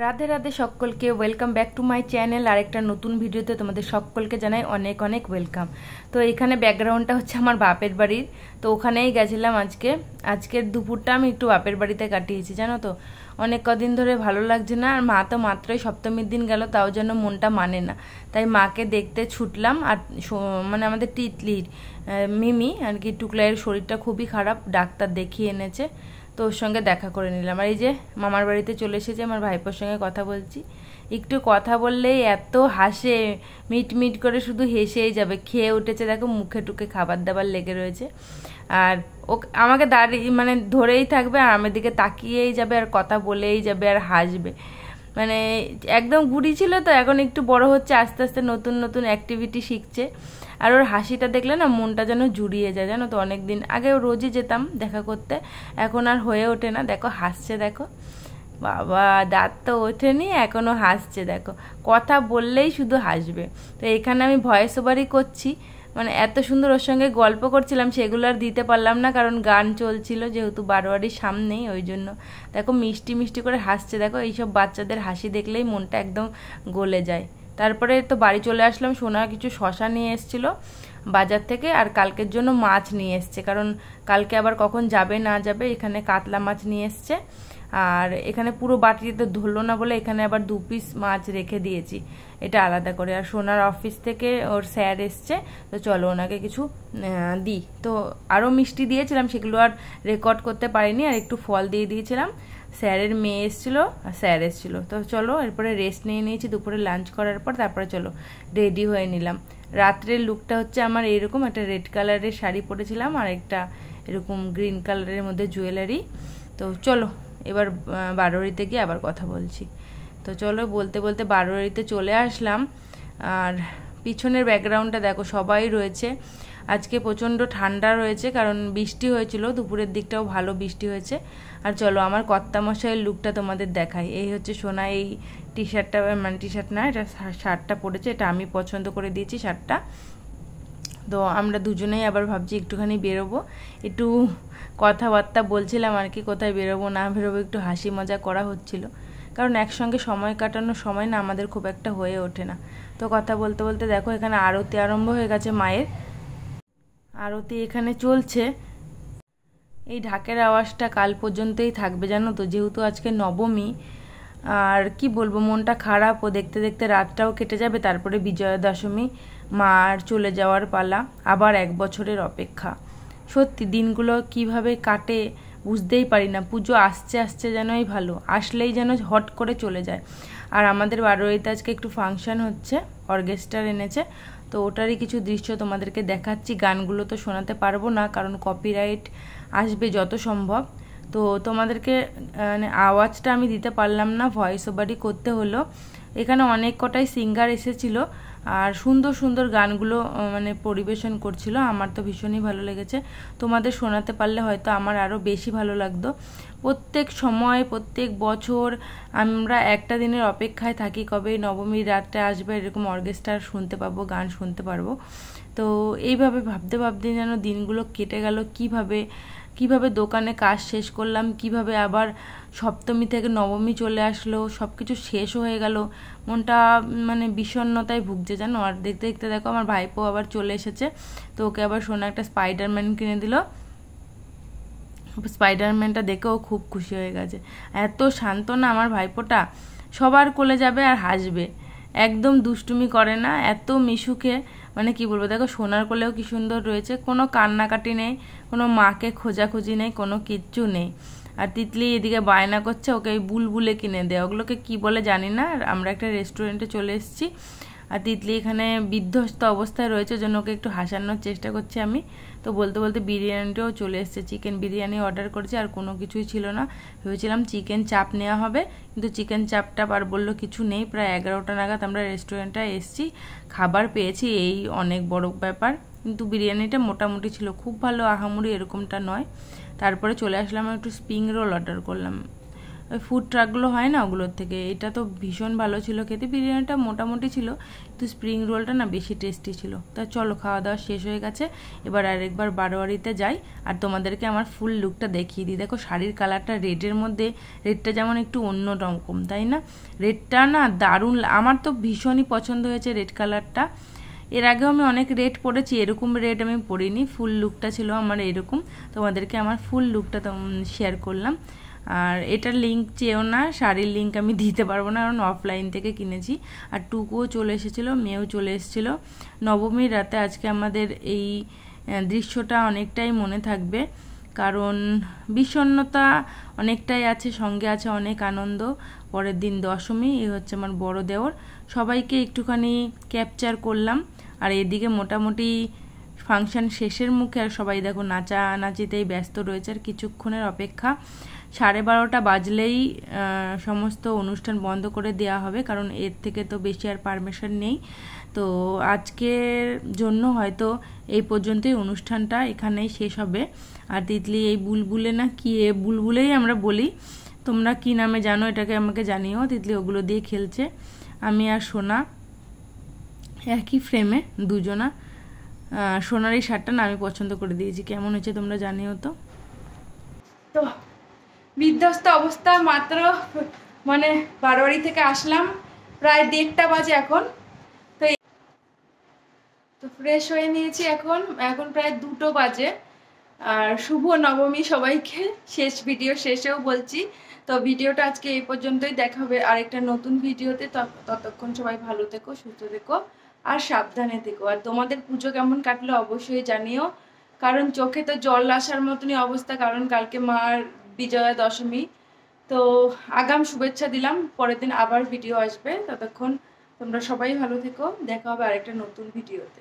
রাধে রাধে সকলকে welcome back to my channel. আরেকটা নতুন ভিডিওতে তোমাদের সকলকে জানাই অনেক অনেক ওয়েলকাম। তো এখানে ব্যাকগ্রাউন্ডটা হচ্ছে আমার বাপের বাড়ির, তো ওখানেই গেছিলাম আজকের দুপুরটা আমি একটু বাপের বাড়িতে কাটিয়েছি। জানো তো, অনেক কদিন ধরে ভালো লাগছে না, আর মা তো মাত্রই সপ্তমীর দিন গেল, তাও যেন মনটা মানে না, তাই মাকে দেখতে ছুটলাম। আর মানে আমাদের তিতলির মিমি আর কি টুকলাইয়ের শরীরটা খুবই খারাপ, ডাক্তার দেখিয়ে এনেছে, তো ওর সঙ্গে দেখা করে নিলাম। আর এই যে মামার বাড়িতে চলে এসেছে, আমার ভাইপোর সঙ্গে কথা বলছি। একটু কথা বললেই এত হাসে, মিট মিট করে শুধু হেসেই যাবে। খেয়ে উঠেছে, দেখো মুখে টুকে খাবার দাবার লেগে রয়েছে, আর ও আমাকে দাঁড়িয়ে মানে ধরেই থাকবে, আর আমার দিকে তাকিয়েই যাবে, আর কথা বলেই যাবে, আর হাসবে। মানে একদম গুড়ি ছিল, তো এখন একটু বড় হচ্ছে, আস্তে আস্তে নতুন নতুন অ্যাক্টিভিটি শিখছে। আর ওর হাসিটা দেখলে না মনটা যেন জুড়িয়ে যায়। জানো তো, অনেক দিন আগে রোজই যেতাম দেখা করতে, এখন আর হয়ে ওঠে না। দেখো হাসছে, দেখো বাবা, দাঁত তো ওঠেনি এখনও হাসছে, দেখো কথা বললেই শুধু হাসবে। তো এখানে আমি ভয়েস ওভারই করছি, মানে এত সুন্দর ওর সঙ্গে গল্প করছিলাম, সেগুলো আর দিতে পারলাম না, কারণ গান চলছিল যেহেতু বারোয়ারির সামনেই, ওই জন্য। দেখো মিষ্টি মিষ্টি করে হাসছে, দেখো এইসব বাচ্চাদের হাসি দেখলেই মনটা একদম গলে যায়। তারপরে তো বাড়ি চলে আসলাম, সোনা কিছু শশা নিয়ে এসেছিলো বাজার থেকে, আর কালকের জন্য মাছ নিয়ে এসছে, কারণ কালকে আবার কখন যাবে না যাবে। এখানে কাতলা মাছ নিয়ে এসছে, আর এখানে পুরো বাটিতে ধরলো না বলে এখানে আবার 2 পিস মাছ রেখে দিয়েছি, এটা আলাদা করে। আর সোনার অফিস থেকে ওর স্যার এসছে, তো চলো ওনাকে কিছু দিই। তো আরও মিষ্টি দিয়েছিলাম, সেগুলো আর রেকর্ড করতে পারিনি, আর একটু ফল দিয়ে দিয়েছিলাম। স্যারের মেয়ে এসেছিলো আর স্যার এসেছিলো, তো চলো এরপরে রেস্ট নিয়ে নিয়েছি দুপুরে লাঞ্চ করার পর, তারপরে চলো রেডি হয়ে নিলাম। রাত্রের লুকটা হচ্ছে আমার এইরকম, একটা রেড কালারের শাড়ি পরেছিলাম, আর একটা এরকম গ্রিন কালারের মধ্যে জুয়েলারি। তো চলো এবার বারোয়ারিতে গিয়ে আবার কথা বলছি। তো চলো বলতে বলতে বারোয়ারিতে চলে আসলাম, আর পিছনের ব্যাকগ্রাউন্ডটা দেখো সবাই রয়েছে। আজকে প্রচণ্ড ঠান্ডা রয়েছে, কারণ বৃষ্টি হয়েছিল, দুপুরের দিকটাও ভালো বৃষ্টি হয়েছে। আর চলো আমার কর্তামশাইয়ের লুকটা তোমাদের দেখাই। এই হচ্ছে সোনা এই টি শার্টটা, মানে টি শার্ট না, এটা শার্টটা পরেছে, এটা আমি পছন্দ করে দিয়েছি শার্টটা। তো আমরা দুজনেই আবার ভাবছি একটুখানি বেরোবো, একটু কথাবার্তা বলছিলাম আর কি, কোথায় বেরোবো না বেরোবো, একটু হাসি মজা করা হচ্ছিল, কারণ একসঙ্গে সময় কাটানোর সময় না আমাদের খুব একটা হয়ে ওঠে না। তো কথা বলতে বলতে দেখো এখানে আরতি আরম্ভ হয়ে গেছে, মায়ের আরতি এখানে চলছে। এই ঢাকের আওয়াজটা কাল পর্যন্তই থাকবে, জানো তো, যেহেতু আজকে নবমী। আর কি বলবো, মনটা খারাপ, ও দেখতে দেখতে রাতটাও কেটে যাবে, তারপরে বিজয়া দশমী, মার চলে যাওয়ার পালা, আবার 1 বছরের অপেক্ষা। সত্যি দিনগুলো কিভাবে কাটে বুঝতেই পারি না। পুজো আসছে আসছে যেনই ভালো, আসলেই যেন হট করে চলে যায়। আর আমাদের বারোয়ারিতে আজকে একটু ফাংশন হচ্ছে, অর্কেস্ট্রা এনেছে, তো ওটারই কিছু দৃশ্য তোমাদেরকে দেখাচ্ছি। গানগুলো তো শোনাতে পারবো না, কারণ কপিরাইট আসবে যত সম্ভব। তো তোমাদেরকে মানে আওয়াজটা আমি দিতে পারলাম না, ভয়েস ওভারই করতে হলো। এখানে অনেক কটাই সিঙ্গার এসেছিল, আর সুন্দর সুন্দর গানগুলো মানে পরিবেশন করছিল। আমার তো ভীষণই ভালো লেগেছে, তোমাদের শোনাতে পারলে হয়তো আমার আরও বেশি ভালো লাগতো। প্রত্যেক সময় প্রত্যেক বছর আমরা একটা দিনের অপেক্ষায় থাকি, কবে নবমীর রাতটা আসবে, এরকম অর্কেস্ট্রা শুনতে পাবো, গান শুনতে পারবো। তো এইভাবে ভাবতে ভাবতে যেন দিনগুলো কেটে গেল, কিভাবে দোকানে কাজ শেষ করলাম, কিভাবে আবার সপ্তমী থেকে নবমী চলে আসলো, সব কিছু শেষ হয়ে গেল, মনটা মানে বিষণ্ণতায় ভুগছে জানো। আর দেখতে দেখতে দেখো আমার ভাইপো আবার চলে এসেছে, তো ওকে আবার সোনা একটা স্পাইডারম্যান কিনে দিল। স্পাইডারম্যানটা দেখেও খুব খুশি হয়ে গেছে। এত শান্ত না আমার ভাইপোটা, সবার কোলে যাবে আর হাসবে, একদম দুষ্টুমি করে না, এত মিশুকে, মানে কি বলবো। দেখো সোনার কোলেও কি সুন্দর রয়েছে, কোনো কান্নাকাটি নেই, কোনো মাকে খোঁজাখুঁজি নেই, কোনো কিচ্ছু নেই। আর তিতলি এদিকে বায়না করছে ওকে এই বুলবুলে কিনে দেয়, ওগুলোকে কি বলে জানি না। আমরা একটা রেস্টুরেন্টে চলে এসেছি, আর তিতলি এখানে বিধ্বস্ত অবস্থায় রয়েছে, জন্য ওকে একটু হাসানোর চেষ্টা করছি আমি। তো বলতে বলতে বিরিয়ানিটাও চলে এসেছে, চিকেন বিরিয়ানি অর্ডার করেছি, আর কোনো কিছুই ছিল না। ভেবেছিলাম চিকেন চাপ নেওয়া হবে, কিন্তু চিকেন চাপটা আর বললো কিছু নেই। প্রায় 11টা নাগাদ আমরা রেস্টুরেন্টে এসেছি, খাবার পেয়েছি, এই অনেক বড় ব্যাপার। কিন্তু বিরিয়ানিটা মোটামুটি ছিল, খুব ভালো আহামরি এরকমটা নয়। তারপরে চলে আসলাম, একটু স্প্রিং রোল অর্ডার করলাম। ওই ফুড ট্রাকগুলো হয় না ওগুলোর থেকে। এটা তো ভীষণ ভালো ছিল খেতে, বিরিয়ানিটা মোটামুটি ছিল, কিন্তু স্প্রিং রোলটা না বেশি টেস্টি ছিল। তা চলো খাওয়া দাওয়া শেষ হয়ে গেছে, এবার আরেকবার বারোয়ারিতে যাই আর তোমাদেরকে আমার ফুল লুকটা দেখিয়ে দিই। দেখো শাড়ির কালারটা রেডের মধ্যে, রেডটা যেমন একটু অন্য রকম তাই না, রেডটা না দারুণ, আমার তো ভীষণই পছন্দ হয়েছে রেড কালারটা। এর আগেও আমি অনেক রেড পরেছি, এরকম রেড আমি পরিনি, ফুল লুকটা ছিল আমার এরকম। তোমাদেরকে আমার ফুল লুকটা শেয়ার করলাম। আর এটার লিঙ্ক চেয়েও না, শাড়ির লিঙ্ক আমি দিতে পারবো না, কারণ অফলাইন থেকে কিনেছি। আর টুকুও চলে এসেছিলো, মেয়েও চলে এসেছিলো। নবমীর রাতে আজকে আমাদের এই দৃশ্যটা অনেকটাই মনে থাকবে, কারণ বিষণ্ণতা অনেকটাই আছে, সঙ্গে আছে অনেক আনন্দ। পরের দিন দশমী, এই হচ্ছে আমার বড় দেওর, সবাইকে একটুখানি ক্যাপচার করলাম। আর এদিকে মোটামুটি ফাংশন শেষের মুখে, আর সবাই দেখো নাচানাচিতেই ব্যস্ত রয়েছে। আর কিছুক্ষণের অপেক্ষা, 12:30 বাজলেই সমস্ত অনুষ্ঠান বন্ধ করে দেওয়া হবে, কারণ এর থেকে তো বেশি আর পারমিশন নেই। তো আজকের জন্য হয়তো এই পর্যন্তই অনুষ্ঠানটা এখানেই শেষ হবে। আর তিতলি এই বুলবুলে না কি, বুলবুলেই আমরা বলি, তোমরা কি নামে জানো এটাকে আমাকে জানিও। তিতলি ওগুলো দিয়ে খেলছে, আমি আর সোনা একই ফ্রেমে দুজনা। সোনার এই শার্টটা না আমি পছন্দ করে দিয়েছি, কেমন হয়েছে তোমরা জানিও তো। তো বিধ্বস্ত অবস্থা, মাত্র মানে বারোয়ারি থেকে আসলাম, প্রায় 1:30 বাজে এখন। তো ফ্রেশ হয়ে নিয়েছি, এখন প্রায় 2 বাজে। আর শুভ নবমী সবাইকে, শেষ ভিডিও শেষেও বলছি। তো ভিডিওটা আজকে এই পর্যন্তই, দেখা হবে আরেকটা নতুন ভিডিওতে। ততক্ষণ সবাই ভালো থেকো, সুস্থ থেকো আর সাবধানে থেকো। আর তোমাদের পুজো কেমন কাটলো অবশ্যই জানিও, কারণ চোখে তো জল আসার মতনই অবস্থা, কারণ কালকে মার বিজয়া দশমী। তো আগাম শুভেচ্ছা দিলাম, পরের দিন আবার ভিডিও আসবে। ততক্ষণ তোমরা সবাই ভালো থেকো, দেখা হবে আরেকটা নতুন ভিডিওতে।